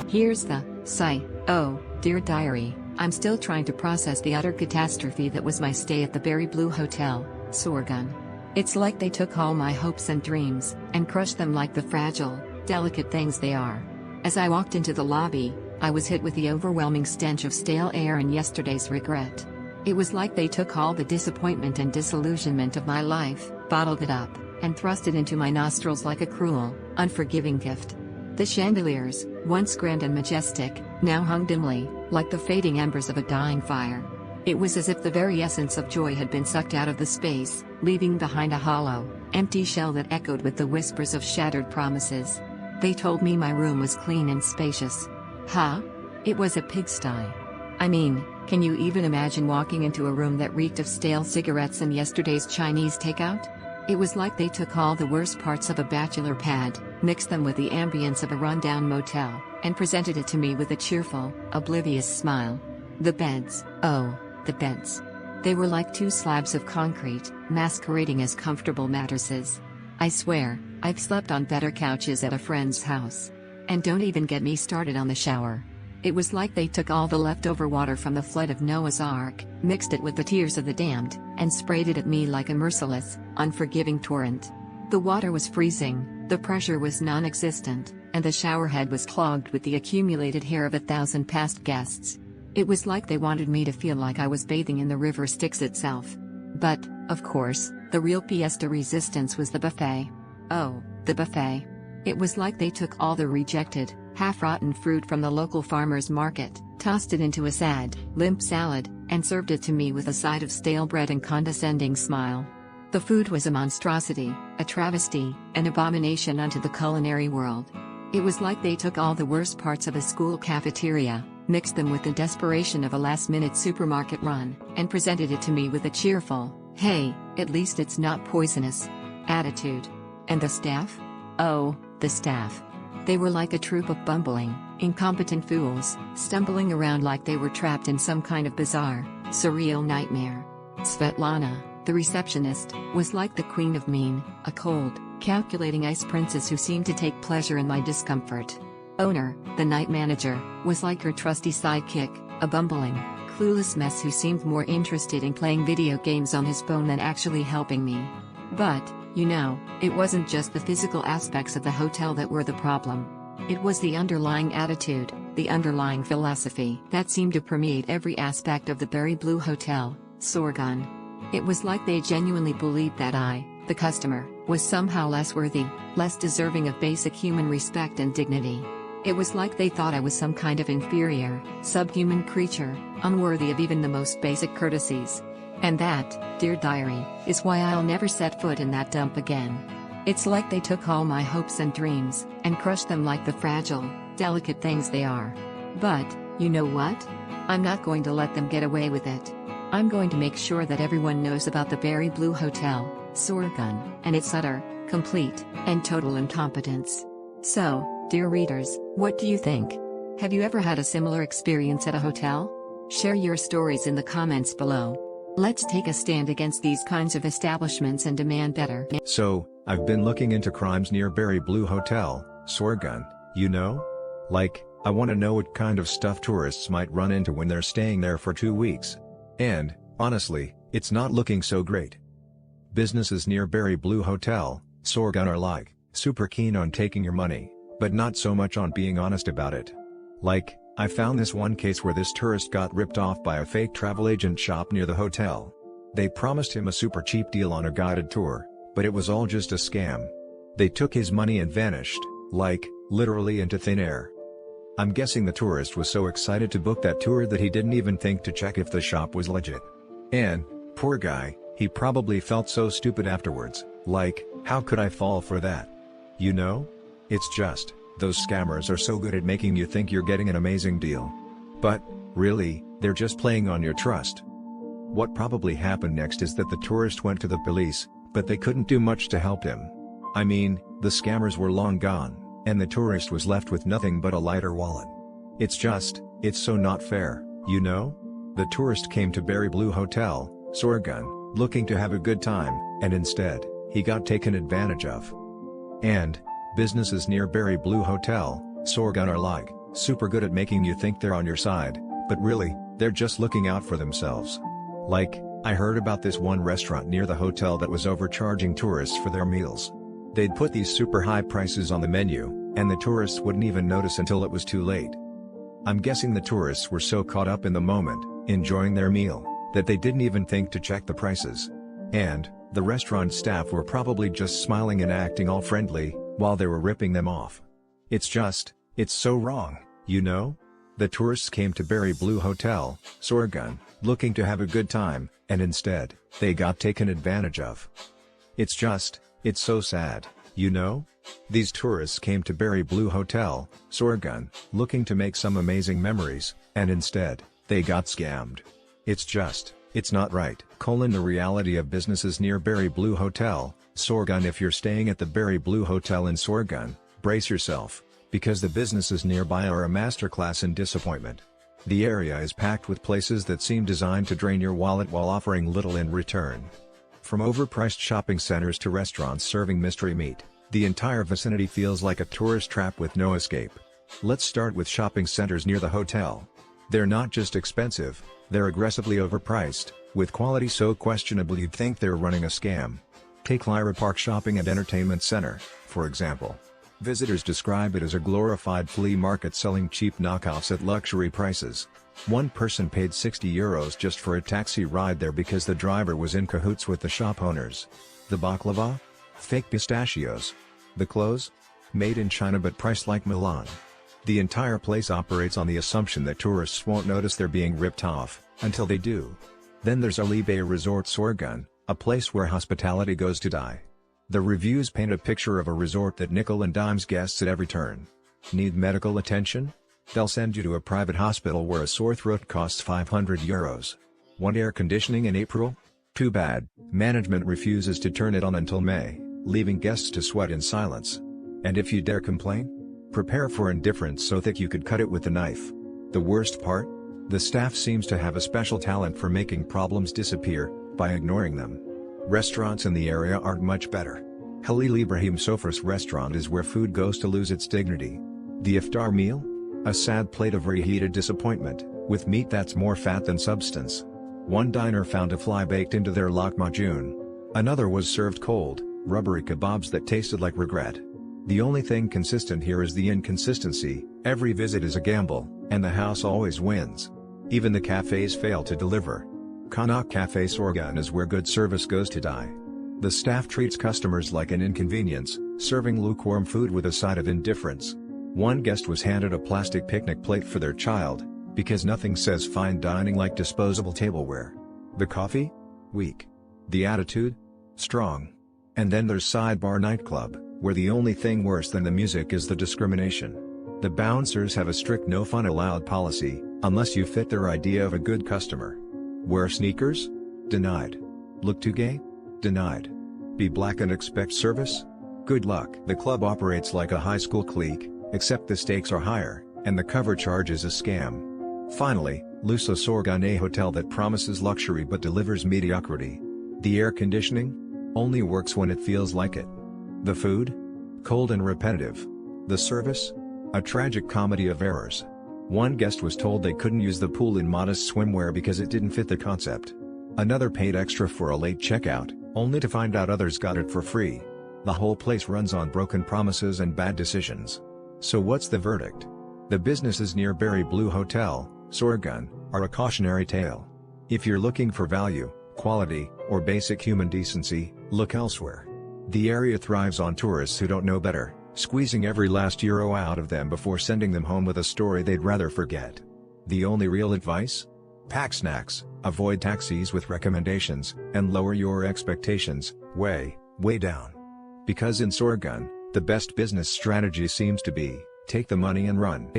Here's the sigh. Oh, dear diary, I'm still trying to process the utter catastrophe that was my stay at the Berry Blue Hotel, Sorgun. It's like they took all my hopes and dreams, and crushed them like the fragile, delicate things they are. As I walked into the lobby, I was hit with the overwhelming stench of stale air and yesterday's regret. It was like they took all the disappointment and disillusionment of my life, bottled it up, and thrust it into my nostrils like a cruel, unforgiving gift. The chandeliers, once grand and majestic, now hung dimly, like the fading embers of a dying fire. It was as if the very essence of joy had been sucked out of the space, leaving behind a hollow, empty shell that echoed with the whispers of shattered promises. They told me my room was clean and spacious. Huh? It was a pigsty. I mean, can you even imagine walking into a room that reeked of stale cigarettes and yesterday's Chinese takeout? It was like they took all the worst parts of a bachelor pad, mixed them with the ambience of a rundown motel, and presented it to me with a cheerful, oblivious smile. The beds, oh, the beds. They were like two slabs of concrete, masquerading as comfortable mattresses. I swear, I've slept on better couches at a friend's house. And don't even get me started on the shower. It was like they took all the leftover water from the flood of Noah's Ark, mixed it with the tears of the damned, and sprayed it at me like a merciless, unforgiving torrent. The water was freezing, the pressure was non-existent, and the shower head was clogged with the accumulated hair of 1,000 past guests. It was like they wanted me to feel like I was bathing in the river Styx itself. But, of course, the real pièce de résistance was the buffet. Oh, the buffet. It was like they took all the rejected, half-rotten fruit from the local farmer's market, tossed it into a sad, limp salad, and served it to me with a side of stale bread and condescending smile. The food was a monstrosity, a travesty, an abomination unto the culinary world. It was like they took all the worst parts of a school cafeteria, mixed them with the desperation of a last-minute supermarket run, and presented it to me with a cheerful, "Hey, at least it's not poisonous" attitude. And the staff? Oh, the staff. They were like a troop of bumbling, incompetent fools, stumbling around like they were trapped in some kind of bizarre, surreal nightmare. Svetlana, the receptionist, was like the queen of mean, a cold, calculating ice princess who seemed to take pleasure in my discomfort. Owner, the night manager, was like her trusty sidekick, a bumbling, clueless mess who seemed more interested in playing video games on his phone than actually helping me. But, you know, it wasn't just the physical aspects of the hotel that were the problem. It was the underlying attitude, the underlying philosophy that seemed to permeate every aspect of the Berry Blue Hotel, Sorgun. It was like they genuinely believed that I, the customer, was somehow less worthy, less deserving of basic human respect and dignity. It was like they thought I was some kind of inferior, subhuman creature, unworthy of even the most basic courtesies. And that, dear diary, is why I'll never set foot in that dump again. It's like they took all my hopes and dreams, and crushed them like the fragile, delicate things they are. But, you know what? I'm not going to let them get away with it. I'm going to make sure that everyone knows about the Berry Blue Hotel, Sorgun, and its utter, complete, and total incompetence. So, dear readers, what do you think? Have you ever had a similar experience at a hotel? Share your stories in the comments below. Let's take a stand against these kinds of establishments and demand better. So, I've been looking into crimes near Berry Blue Hotel, Sorgun, you know? Like, I want to know what kind of stuff tourists might run into when they're staying there for 2 weeks. And, honestly, it's not looking so great. Businesses near Berry Blue Hotel, Sorgun are like, super keen on taking your money, but not so much on being honest about it. Like, I found this one case where this tourist got ripped off by a fake travel agent shop near the hotel. They promised him a super cheap deal on a guided tour, but it was all just a scam. They took his money and vanished, like, literally into thin air. I'm guessing the tourist was so excited to book that tour that he didn't even think to check if the shop was legit. And, poor guy, he probably felt so stupid afterwards, like, how could I fall for that? You know? It's just, those scammers are so good at making you think you're getting an amazing deal. But, really, they're just playing on your trust. What probably happened next is that the tourist went to the police, but they couldn't do much to help him. I mean, the scammers were long gone, and the tourist was left with nothing but a lighter wallet. It's so not fair, you know? The tourist came to Berry Blue Hotel, Sorgun, looking to have a good time, and instead, he got taken advantage of. And businesses near Berry Blue Hotel, Sorgun are like super good at making you think they're on your side, but really, they're just looking out for themselves. Like, I heard about this one restaurant near the hotel that was overcharging tourists for their meals. They'd put these super high prices on the menu, and the tourists wouldn't even notice until it was too late. I'm guessing the tourists were so caught up in the moment, enjoying their meal, that they didn't even think to check the prices. And the restaurant staff were probably just smiling and acting all friendly, while they were ripping them off. It's so wrong, you know? The tourists came to Berry Blue Hotel, Sorgun, looking to have a good time, and instead, they got taken advantage of. It's so sad, you know? These tourists came to Berry Blue Hotel, Sorgun, looking to make some amazing memories, and instead, they got scammed. It's not right. The reality of businesses near Berry Blue Hotel, Sorgun. If you're staying at the Berry Blue Hotel in Sorgun, brace yourself, because the businesses nearby are a masterclass in disappointment. The area is packed with places that seem designed to drain your wallet while offering little in return. From overpriced shopping centers to restaurants serving mystery meat, the entire vicinity feels like a tourist trap with no escape. Let's start with shopping centers near the hotel. They're not just expensive, they're aggressively overpriced, with quality so questionable you'd think they're running a scam. Take Lyra Park Shopping and Entertainment Center, for example. Visitors describe it as a glorified flea market selling cheap knockoffs at luxury prices. One person paid €60 just for a taxi ride there because the driver was in cahoots with the shop owners. The baklava? Fake pistachios. The clothes? Made in China but priced like Milan. The entire place operates on the assumption that tourists won't notice they're being ripped off, until they do. Then there's Alibay Resort Sorgun, a place where hospitality goes to die. The reviews paint a picture of a resort that nickel and dimes guests at every turn. Need medical attention? They'll send you to a private hospital where a sore throat costs €500. Want air conditioning in April? Too bad, management refuses to turn it on until May, leaving guests to sweat in silence. And if you dare complain? Prepare for indifference so thick you could cut it with a knife. The worst part? The staff seems to have a special talent for making problems disappear, by ignoring them. Restaurants in the area aren't much better. Halil Ibrahim Sofra Restaurant is where food goes to lose its dignity. The iftar meal? A sad plate of reheated disappointment, with meat that's more fat than substance. One diner found a fly baked into their lahmacun. Another was served cold, rubbery kebabs that tasted like regret. The only thing consistent here is the inconsistency. Every visit is a gamble, and the house always wins. Even the cafes fail to deliver. Sorgun Cafe Sorgun is where good service goes to die. The staff treats customers like an inconvenience, serving lukewarm food with a side of indifference. One guest was handed a plastic picnic plate for their child, because nothing says fine dining like disposable tableware. The coffee? Weak. The attitude? Strong. And then there's Sidebar Nightclub, where the only thing worse than the music is the discrimination. The bouncers have a strict no fun allowed policy, unless you fit their idea of a good customer. Wear sneakers? Denied. Look too gay? Denied. Be black and expect service? Good luck. The club operates like a high school clique, except the stakes are higher, and the cover charge is a scam. Finally, Lusso Sorgun, a hotel that promises luxury but delivers mediocrity. The air conditioning? Only works when it feels like it. The food? Cold and repetitive. The service? A tragic comedy of errors. One guest was told they couldn't use the pool in modest swimwear because it didn't fit the concept. Another paid extra for a late checkout, only to find out others got it for free. The whole place runs on broken promises and bad decisions. So what's the verdict? The businesses near Berry Blue Hotel, Sorgun, are a cautionary tale. If you're looking for value, quality, or basic human decency, look elsewhere. The area thrives on tourists who don't know better, squeezing every last euro out of them before sending them home with a story they'd rather forget. The only real advice? Pack snacks, avoid taxis with recommendations, and lower your expectations, way down. Because in Sorgun, the best business strategy seems to be, take the money and run.